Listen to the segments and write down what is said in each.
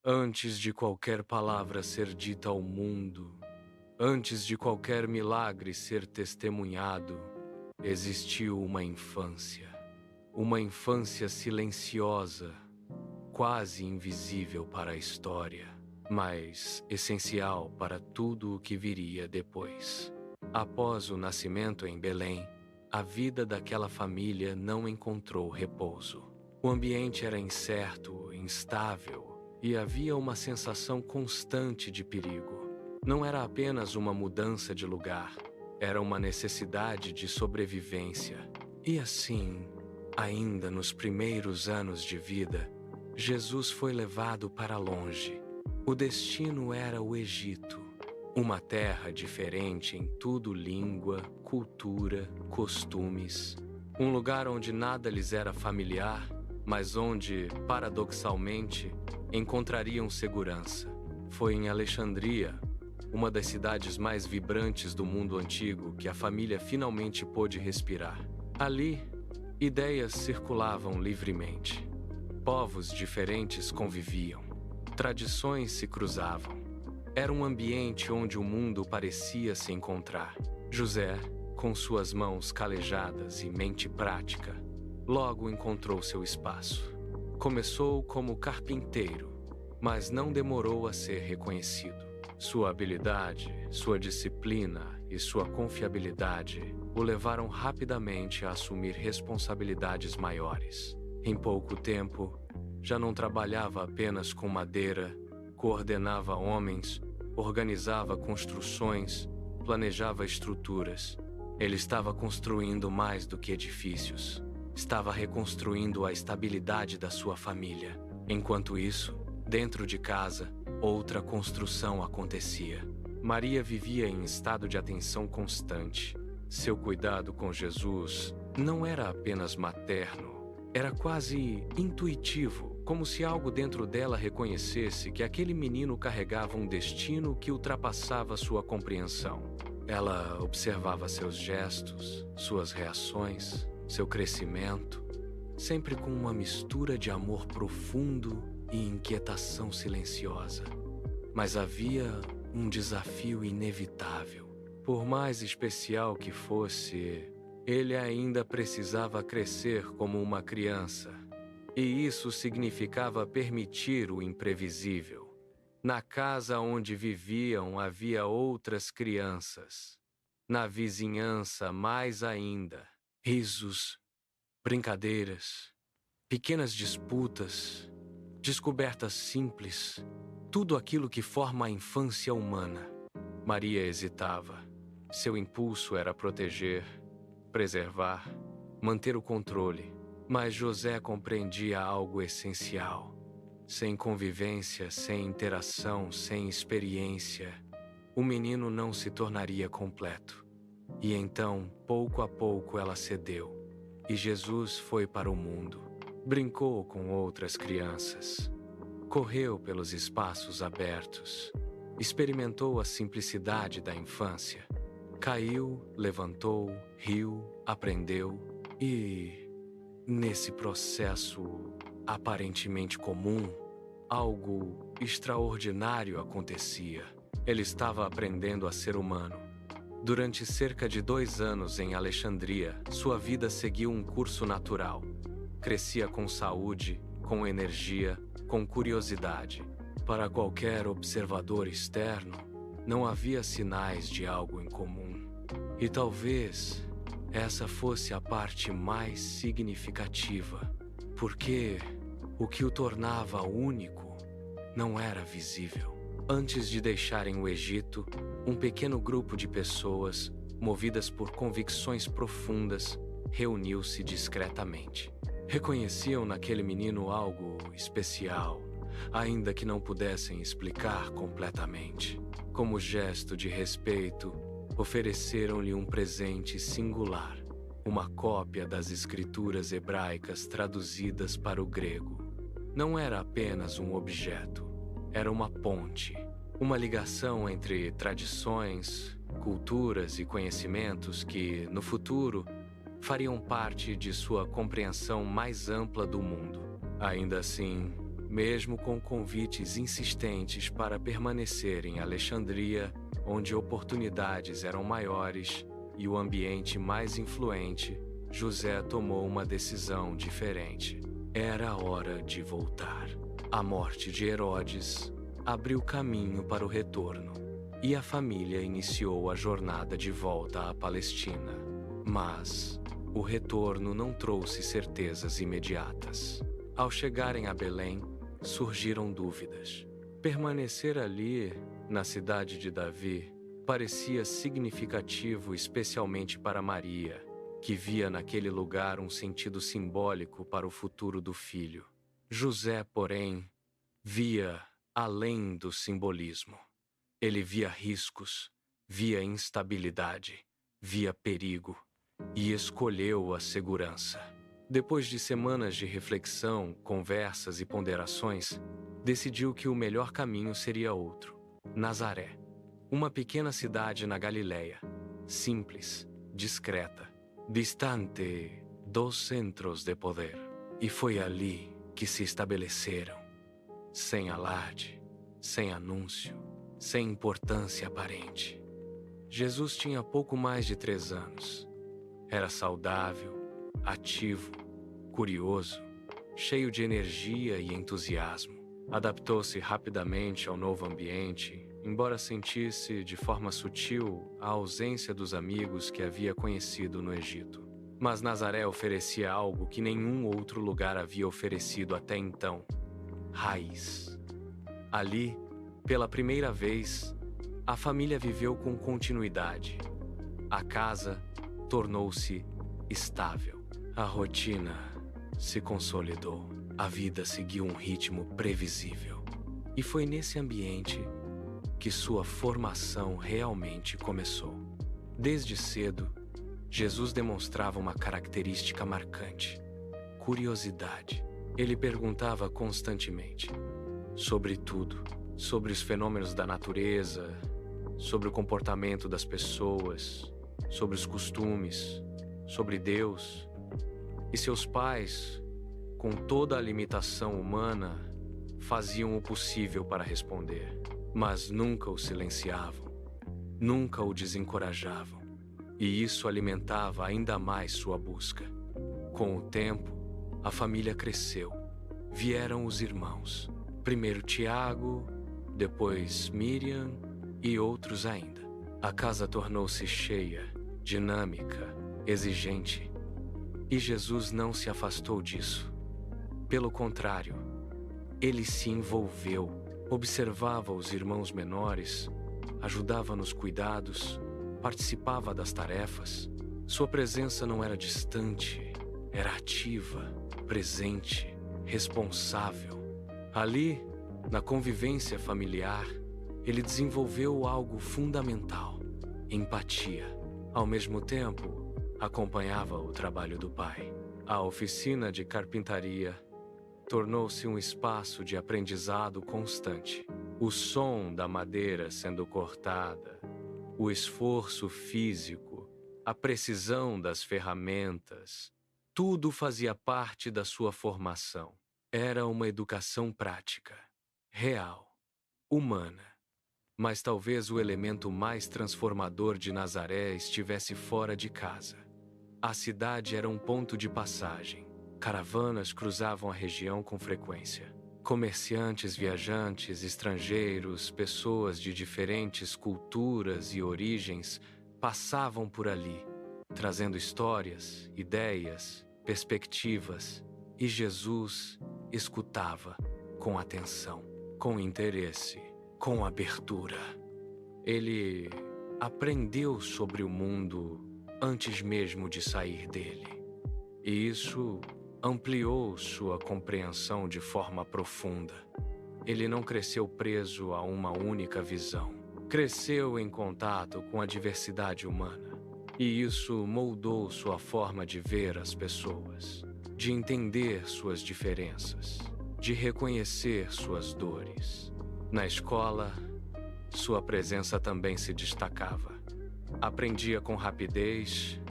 Antes de qualquer palavra ser dita ao mundo, antes de qualquer milagre ser testemunhado, existiu uma infância. Uma infância silenciosa, quase invisível para a história, mas essencial para tudo o que viria depois. Após o nascimento em Belém, a vida daquela família não encontrou repouso. O ambiente era incerto, instável, e havia uma sensação constante de perigo. Não era apenas uma mudança de lugar, era uma necessidade de sobrevivência. E assim, ainda nos primeiros anos de vida, Jesus foi levado para longe. O destino era o Egito, uma terra diferente em tudo: língua, cultura, costumes. Um lugar onde nada lhes era familiar, mas onde, paradoxalmente, encontrariam segurança. Foi em Alexandria, uma das cidades mais vibrantes do mundo antigo, que a família finalmente pôde respirar. Ali, ideias circulavam livremente. Povos diferentes conviviam. Tradições se cruzavam. Era um ambiente onde o mundo parecia se encontrar. José, com suas mãos calejadas e mente prática, logo encontrou seu espaço. Começou como carpinteiro, mas não demorou a ser reconhecido. Sua habilidade, sua disciplina e sua confiabilidade o levaram rapidamente a assumir responsabilidades maiores. Em pouco tempo, já não trabalhava apenas com madeira, coordenava homens, organizava construções, planejava estruturas. Ele estava construindo mais do que edifícios. Estava reconstruindo a estabilidade da sua família. Enquanto isso, dentro de casa, outra construção acontecia. Maria vivia em estado de atenção constante. Seu cuidado com Jesus não era apenas materno, era quase intuitivo, como se algo dentro dela reconhecesse que aquele menino carregava um destino que ultrapassava sua compreensão. Ela observava seus gestos, suas reações, seu crescimento, sempre com uma mistura de amor profundo e inquietação silenciosa. Mas havia um desafio inevitável. Por mais especial que fosse, ele ainda precisava crescer como uma criança. E isso significava permitir o imprevisível. Na casa onde viviam havia outras crianças. Na vizinhança, mais ainda. Risos, brincadeiras, pequenas disputas, descobertas simples, tudo aquilo que forma a infância humana. Maria hesitava. Seu impulso era proteger, preservar, manter o controle. Mas José compreendia algo essencial. Sem convivência, sem interação, sem experiência, o menino não se tornaria completo. E então, pouco a pouco, ela cedeu. E Jesus foi para o mundo. Brincou com outras crianças. Correu pelos espaços abertos. Experimentou a simplicidade da infância. Caiu, levantou, riu, aprendeu. E, nesse processo aparentemente comum, algo extraordinário acontecia. Ele estava aprendendo a ser humano. Durante cerca de 2 anos em Alexandria, sua vida seguiu um curso natural. Crescia com saúde, com energia, com curiosidade. Para qualquer observador externo, não havia sinais de algo em comum. E talvez essa fosse a parte mais significativa, porque o que o tornava único não era visível. Antes de deixarem o Egito, um pequeno grupo de pessoas, movidas por convicções profundas, reuniu-se discretamente. Reconheciam naquele menino algo especial, ainda que não pudessem explicar completamente. Como gesto de respeito, ofereceram-lhe um presente singular, uma cópia das escrituras hebraicas traduzidas para o grego. Não era apenas um objeto, era uma ponte, uma ligação entre tradições, culturas e conhecimentos que, no futuro, fariam parte de sua compreensão mais ampla do mundo. Ainda assim, mesmo com convites insistentes para permanecer em Alexandria, onde oportunidades eram maiores e o ambiente mais influente, José tomou uma decisão diferente. Era hora de voltar. A morte de Herodes abriu caminho para o retorno, e a família iniciou a jornada de volta à Palestina. Mas o retorno não trouxe certezas imediatas. Ao chegarem a Belém, surgiram dúvidas. Permanecer ali, na cidade de Davi, parecia significativo especialmente para Maria, que via naquele lugar um sentido simbólico para o futuro do filho. José, porém, via além do simbolismo. Ele via riscos, via instabilidade, via perigo e escolheu a segurança. Depois de semanas de reflexão, conversas e ponderações, decidiu que o melhor caminho seria outro: Nazaré, uma pequena cidade na Galileia, simples, discreta, distante dos centros de poder. E foi ali que se estabeleceram, sem alarde, sem anúncio, sem importância aparente. Jesus tinha pouco mais de 3 anos. Era saudável, ativo, curioso, cheio de energia e entusiasmo. Adaptou-se rapidamente ao novo ambiente, embora sentisse de forma sutil a ausência dos amigos que havia conhecido no Egito. Mas Nazaré oferecia algo que nenhum outro lugar havia oferecido até então: raiz. Ali, pela primeira vez, a família viveu com continuidade. A casa tornou-se estável. A rotina se consolidou. A vida seguiu um ritmo previsível. E foi nesse ambiente que sua formação realmente começou. Desde cedo, Jesus demonstrava uma característica marcante: curiosidade. Ele perguntava constantemente sobre tudo, sobre os fenômenos da natureza, sobre o comportamento das pessoas, sobre os costumes, sobre Deus. E seus pais, com toda a limitação humana, faziam o possível para responder, mas nunca o silenciavam, nunca o desencorajavam, e isso alimentava ainda mais sua busca. Com o tempo, a família cresceu. Vieram os irmãos, primeiro Tiago, depois Miriam e outros ainda. A casa tornou-se cheia, dinâmica, exigente. E Jesus não se afastou disso. Pelo contrário, ele se envolveu, observava os irmãos menores, ajudava nos cuidados, participava das tarefas. Sua presença não era distante, era ativa, presente, responsável. Ali, na convivência familiar, ele desenvolveu algo fundamental: empatia. Ao mesmo tempo, acompanhava o trabalho do pai. A oficina de carpintaria tornou-se um espaço de aprendizado constante. O som da madeira sendo cortada, o esforço físico, a precisão das ferramentas, tudo fazia parte da sua formação. Era uma educação prática, real, humana. Mas talvez o elemento mais transformador de Nazaré estivesse fora de casa. A cidade era um ponto de passagem. Caravanas cruzavam a região com frequência. Comerciantes, viajantes, estrangeiros, pessoas de diferentes culturas e origens passavam por ali, trazendo histórias, ideias, perspectivas, e Jesus escutava com atenção, com interesse, com abertura. Ele aprendeu sobre o mundo antes mesmo de sair dele, e isso ampliou sua compreensão de forma profunda. Ele não cresceu preso a uma única visão. Cresceu em contato com a diversidade humana. E isso moldou sua forma de ver as pessoas, de entender suas diferenças, de reconhecer suas dores. Na escola, sua presença também se destacava. Aprendia com rapidez,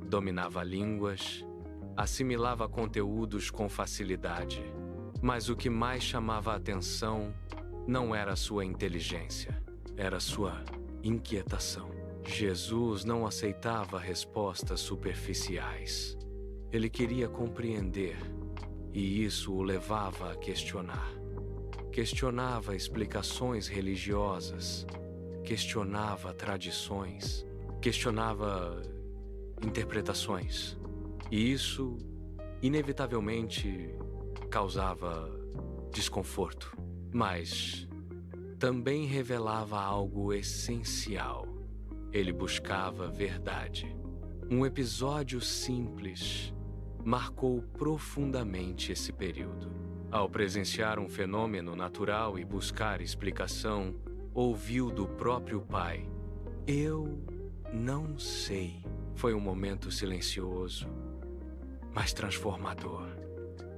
dominava línguas, assimilava conteúdos com facilidade. Mas o que mais chamava a atenção não era sua inteligência, era sua inquietação. Jesus não aceitava respostas superficiais. Ele queria compreender, e isso o levava a questionar. Questionava explicações religiosas, questionava tradições, questionava interpretações. E isso, inevitavelmente, causava desconforto, mas também revelava algo essencial. Ele buscava verdade. Um episódio simples marcou profundamente esse período. Ao presenciar um fenômeno natural e buscar explicação, ouviu do próprio pai: "Eu não sei." Foi um momento silencioso, mas transformador.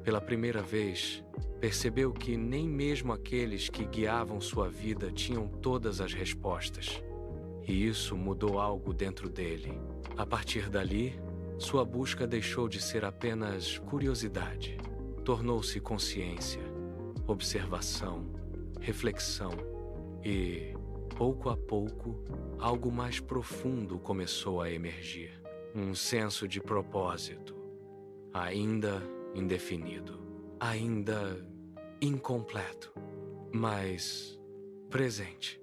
Pela primeira vez, percebeu que nem mesmo aqueles que guiavam sua vida tinham todas as respostas. E isso mudou algo dentro dele. A partir dali, sua busca deixou de ser apenas curiosidade. Tornou-se consciência, observação, reflexão e, pouco a pouco, algo mais profundo começou a emergir. Um senso de propósito, ainda indefinido, ainda incompleto, mas presente.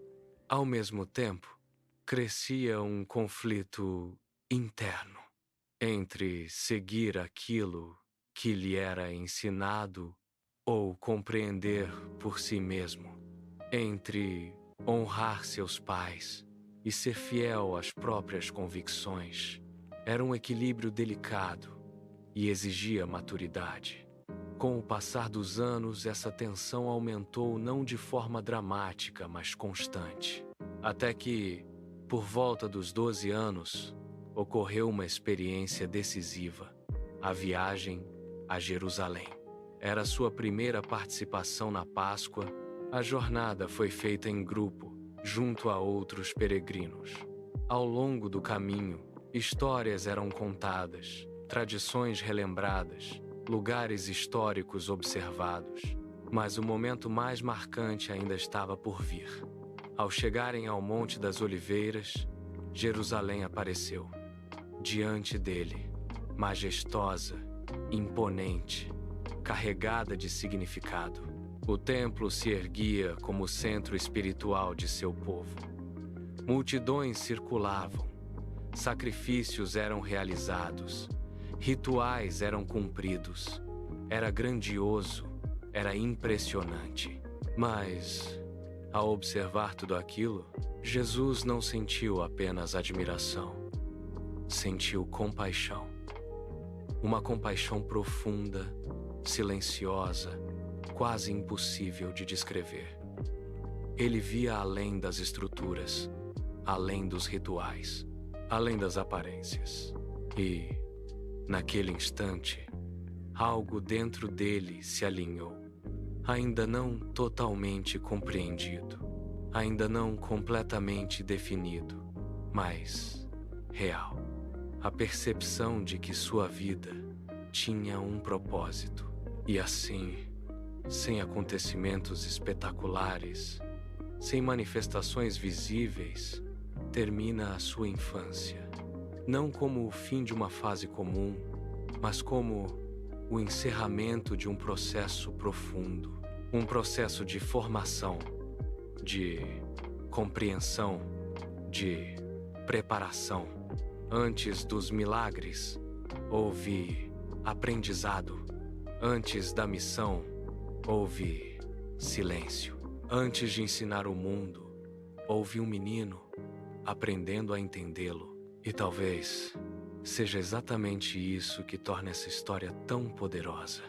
Ao mesmo tempo, crescia um conflito interno entre seguir aquilo que lhe era ensinado ou compreender por si mesmo, entre honrar seus pais e ser fiel às próprias convicções. Era um equilíbrio delicado e exigia maturidade. Com o passar dos anos, essa tensão aumentou não de forma dramática, mas constante. Até que, por volta dos 12 anos, ocorreu uma experiência decisiva: a viagem a Jerusalém. Era sua primeira participação na Páscoa. A jornada foi feita em grupo, junto a outros peregrinos. Ao longo do caminho, histórias eram contadas, tradições relembradas, lugares históricos observados. Mas o momento mais marcante ainda estava por vir. Ao chegarem ao Monte das Oliveiras, Jerusalém apareceu. Diante dele, majestosa, imponente, carregada de significado. O templo se erguia como o centro espiritual de seu povo. Multidões circulavam, sacrifícios eram realizados, rituais eram cumpridos. Era grandioso, era impressionante. Mas, ao observar tudo aquilo, Jesus não sentiu apenas admiração, sentiu compaixão. Uma compaixão profunda, silenciosa, quase impossível de descrever. Ele via além das estruturas, além dos rituais, além das aparências. E, naquele instante, algo dentro dele se alinhou. Ainda não totalmente compreendido, ainda não completamente definido, mas real. A percepção de que sua vida tinha um propósito. E assim, sem acontecimentos espetaculares, sem manifestações visíveis, termina a sua infância. Não como o fim de uma fase comum, mas como o encerramento de um processo profundo. Um processo de formação, de compreensão, de preparação. Antes dos milagres, houve aprendizado. Antes da missão, houve silêncio. Antes de ensinar o mundo, houve um menino aprendendo a entendê-lo. E talvez seja exatamente isso que torna essa história tão poderosa.